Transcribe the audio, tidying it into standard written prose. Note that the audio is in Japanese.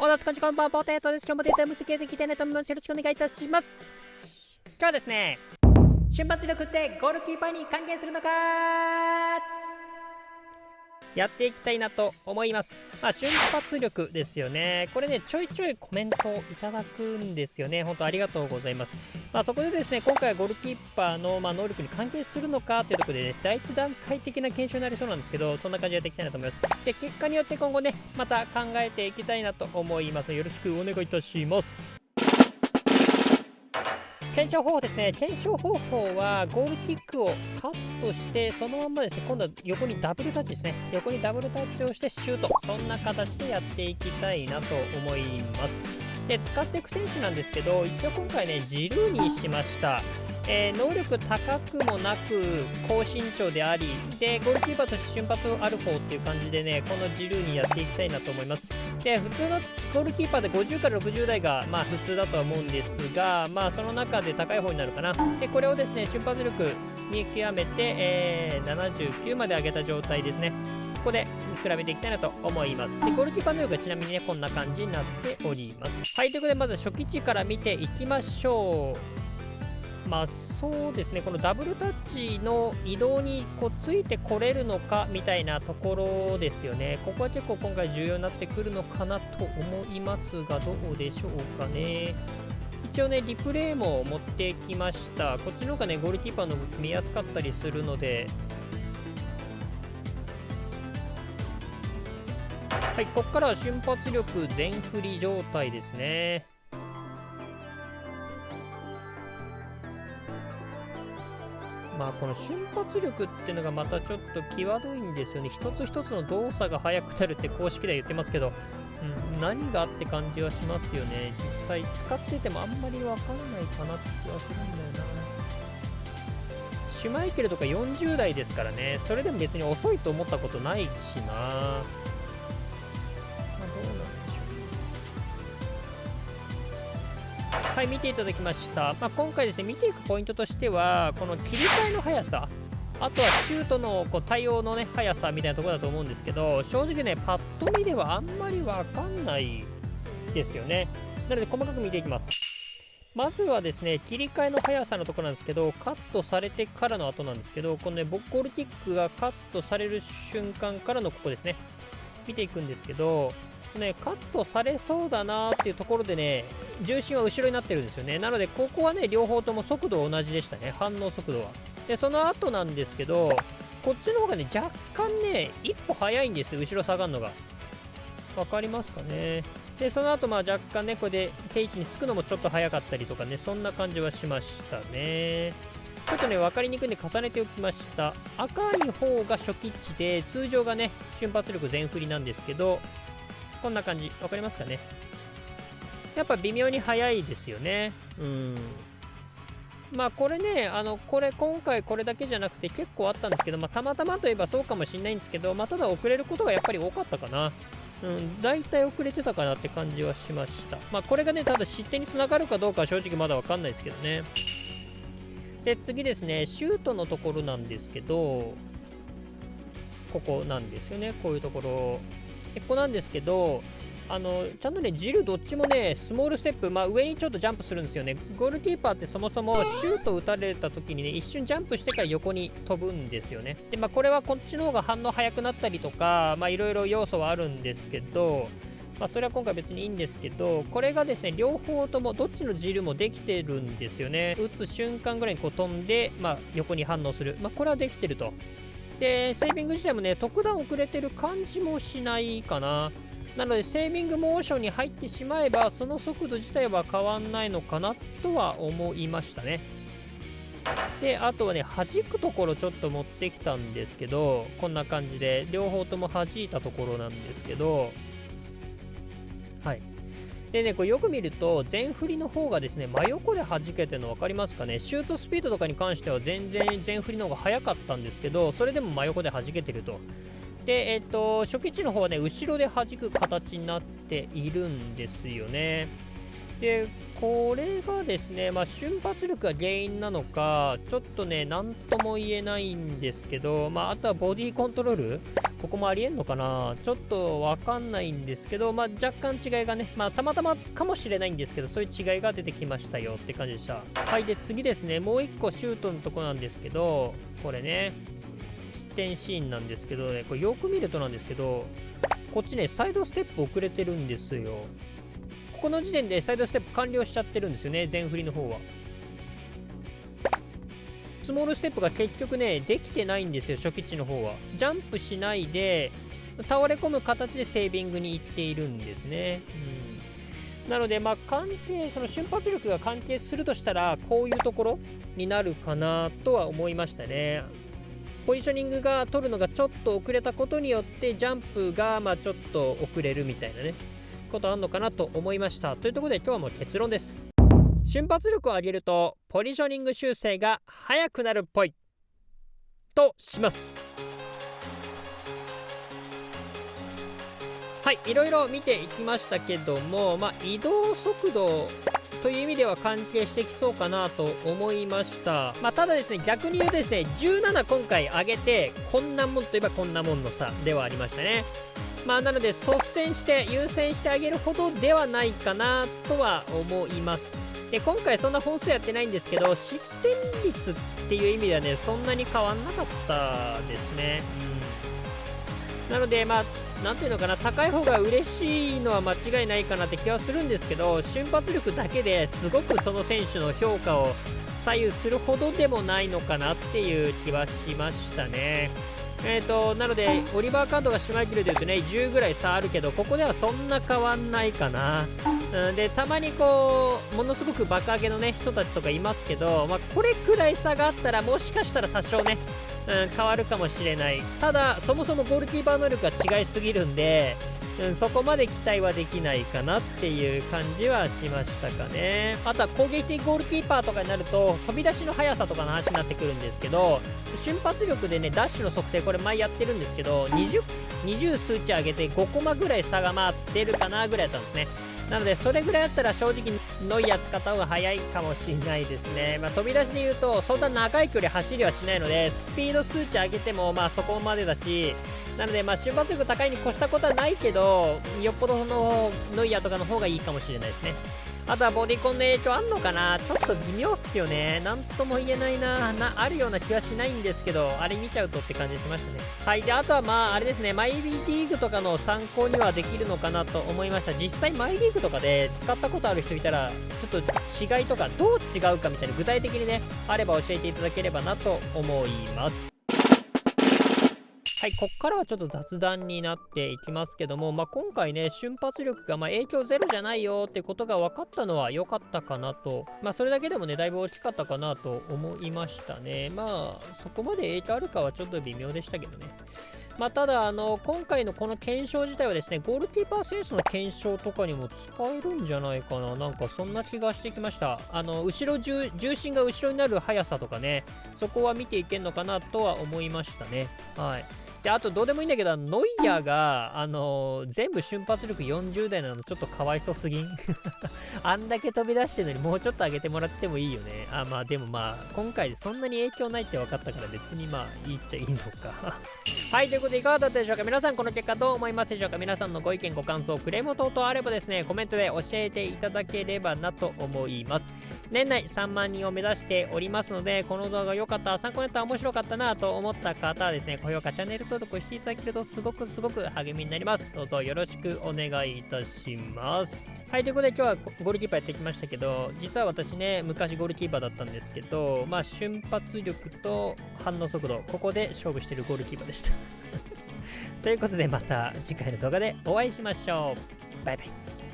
おなつこんちこんばんポテトです。今日もデータ分析できてねと思います。よろしくお願いいたします。今日はですね、瞬発力ってゴールキーパーに関係するのかやっていきたいなと思います。瞬発力ですよね。これね、ちょいちょいコメントをいただくんですよね。本当ありがとうございます。そこでですね、今回はゴールキーパーの、能力に関係するのかというところで、ね、第一段階的な検証になりそうなんですけど、そんな感じでやっていきたいなと思います。で、結果によって今後ね、また考えていきたいなと思います。よろしくお願いいたします。検証方法ですね。検証方法はゴールキックをカットしてそのまんまですね、今度は横にダブルタッチですね。横にダブルタッチをしてシュート、そんな形でやっていきたいなと思います。で、使っていく選手なんですけど、一応今回ね、ジルーにしました。能力高くもなく高身長でありで、ゴールキーパーとして瞬発ある方っていう感じでね、このジルーにやっていきたいなと思います。で、普通のゴールキーパーで50から60代が普通だとは思うんですが、その中で高い方になるかな。で、これをですね、瞬発力見極めて、79まで上げた状態ですね。ここで比べていきたいなと思います。で、ゴールキーパーの能力がちなみにね、こんな感じになっております。はい、ということでまず初期値から見ていきましょう。そうですね、このダブルタッチの移動についてこれるのかみたいなところですよね。ここは結構今回重要になってくるのかなと思いますが、どうでしょうかね。一応ね、リプレイも持ってきました。こっちの方がね、ゴールキーパーの動き見やすかったりするので、はい、ここからは瞬発力全振り状態ですね。この瞬発力っていうのがまたちょっと際どいんですよね。一つ一つの動作が速くなるって公式では言ってますけど、何がって感じはしますよね。実際使っててもあんまりわかんないかなって気はするんだよな。シュマイケルとか40代ですからね。それでも別に遅いと思ったことないしな。どうなんでしょう。はい、見ていただきました。今回ですね、見ていくポイントとしては、この切り替えの速さ、あとはシュートの対応のね、速さみたいなところだと思うんですけど、正直ね、パッと見ではあんまりわかんないですよね。なので、細かく見ていきます。まずはですね、切り替えの速さのところなんですけど、カットされてからの後なんですけど、このね、ゴールキックがカットされる瞬間からのここですね。見ていくんですけど、カットされそうだなーっていうところでね、重心は後ろになってるんですよね。なので、ここはね、両方とも速度同じでしたね。反応速度は。で、その後なんですけど、こっちの方がね、若干ね、一歩早いんですよ。後ろ下がるのが。わかりますかね。で、その後、若干ね、これで定位置につくのもちょっと早かったりとかね、そんな感じはしましたね。ちょっとね、分かりにくいんで重ねておきました。赤い方が初期値で、通常がね、瞬発力全振りなんですけど、こんな感じ。わかりますかね。やっぱ微妙に速いですよね。これね、今回これだけじゃなくて結構あったんですけど、たまたまといえばそうかもしれないんですけど、ただ遅れることがやっぱり多かったかな。大体遅れてたかなって感じはしました。これがね、ただ失点につながるかどうかは正直まだわかんないですけどね。で、次ですね、シュートのところなんですけど、ここなんですよね、こういうところ。で、ここなんですけど、ちゃんとね、ジルどっちもね、スモールステップ、上にちょっとジャンプするんですよね。ゴールキーパーってそもそもシュート打たれた時にね、一瞬ジャンプしてから横に飛ぶんですよね。で、これはこっちの方が反応速くなったりとか、いろいろ要素はあるんですけど、それは今回別にいいんですけど、これがですね、両方ともどっちのジルもできてるんですよね。打つ瞬間ぐらいに飛んで、横に反応する。これはできてると。で、セービング自体もね、特段遅れてる感じもしないかな。なので、セービングモーションに入ってしまえば、その速度自体は変わんないのかなとは思いましたね。で、あとはね、弾くところちょっと持ってきたんですけど、こんな感じで、両方とも弾いたところなんですけど、はい。でね、これよく見ると、全振りの方がですね、真横で弾けてるの分かりますかね。シュートスピードとかに関しては全然全振りの方が速かったんですけど、それでも真横で弾けてると。で、初期値の方はね、後ろで弾く形になっているんですよね。で、これがですね、瞬発力が原因なのか、ちょっとね、なんとも言えないんですけど、あとはボディコントロール、ここもありえんのかな、ちょっとわかんないんですけど、若干違いがね、たまたまかもしれないんですけど、そういう違いが出てきましたよって感じでした。はい、で次ですね、もう1個シュートのとこなんですけど、これね、失点シーンなんですけどね、これよく見るとなんですけど、こっちね、サイドステップ遅れてるんですよ。ここの時点でサイドステップ完了しちゃってるんですよね、全振りの方は。スモールステップが結局ね、できてないんですよ、初期値の方は。ジャンプしないで、倒れ込む形でセービングに行っているんですね。なので、その瞬発力が関係するとしたら、こういうところになるかなとは思いましたね。ポジショニングが取るのがちょっと遅れたことによって、ジャンプがちょっと遅れるみたいなね、ことあんのかなと思いました。というところで、今日はもう結論です。瞬発力を上げるとポジショニング修正が速くなるっぽいとします。はい、いろいろ見ていきましたけども、移動速度という意味では関係してきそうかなと思いました。ただですね、逆に言うとですね、17今回上げてこんなもんといえばこんなもんの差ではありましたね。なので率先して優先してあげるほどではないかなとは思います。で今回そんな本数やってないんですけど、失点率っていう意味ではね、そんなに変わんなかったですね。なのでなんていうのかな、高い方が嬉しいのは間違いないかなって気はするんですけど、瞬発力だけですごくその選手の評価を左右するほどでもないのかなっていう気はしましたね。なのでオリバー・カントがシュマイケルでいうとね、10ぐらい差あるけど、ここではそんな変わんないかな。でたまにものすごく爆上げのね人たちとかいますけど、これくらい差があったらもしかしたら多少ね、変わるかもしれない。ただそもそもゴールキーパー能力が違いすぎるんで、そこまで期待はできないかなっていう感じはしましたかね。あとは攻撃的ゴールキーパーとかになると飛び出しの速さとかの話になってくるんですけど、瞬発力でねダッシュの測定これ前やってるんですけど、20数値上げて5コマぐらい差が出るかなぐらいだったんですね。なのでそれぐらいだったら正直ノイアー使った方が早いかもしれないですね。飛び出しで言うとそんな長い距離走りはしないので、スピード数値上げてもそこまでだし、なので瞬発力高いに越したことはないけど、よっぽどそのノイアーとかの方がいいかもしれないですね。あとはボディコンの影響あんのかな、ちょっと微妙っすよね。なんとも言えないな、あるような気はしないんですけど、あれ見ちゃうとって感じしましたね。はい、であとはあれですね、マイリーグとかの参考にはできるのかなと思いました。実際マイリーグとかで使ったことある人いたら、ちょっと違いとかどう違うかみたいな具体的にねあれば教えていただければなと思います。はい、こっからはちょっと雑談になっていきますけども、今回ね瞬発力が影響ゼロじゃないよってことが分かったのは良かったかなと、それだけでもねだいぶ大きかったかなと思いましたね。そこまで影響あるかはちょっと微妙でしたけどね。ただ今回のこの検証自体はですね、ゴールキーパー選手の検証とかにも使えるんじゃないかな、なんかそんな気がしてきました。後ろ重心が後ろになる速さとかね、そこは見ていけんのかなとは思いましたね。はい。であとどうでもいいんだけど、ノイアーが全部瞬発力40代なのちょっとかわいそうすぎんあんだけ飛び出してるのにもうちょっと上げてもらってもいいよね。でも今回でそんなに影響ないって分かったから別にいいっちゃいいのかはい、ということでいかがだったでしょうか。皆さんこの結果どう思いますでしょうか。皆さんのご意見ご感想クレーム等々あればですね、コメントで教えていただければなと思います。年内3万人を目指しておりますので、この動画良かった、参考になった、面白かったなと思った方はですね、高評価、チャンネル登録していただけるとすごく励みになります。どうぞよろしくお願いいたします。はい、ということで今日はゴールキーパーやってきましたけど、実は私ね、昔ゴールキーパーだったんですけど、瞬発力と反応速度、ここで勝負してるゴールキーパーでしたということでまた次回の動画でお会いしましょう。バイバイ。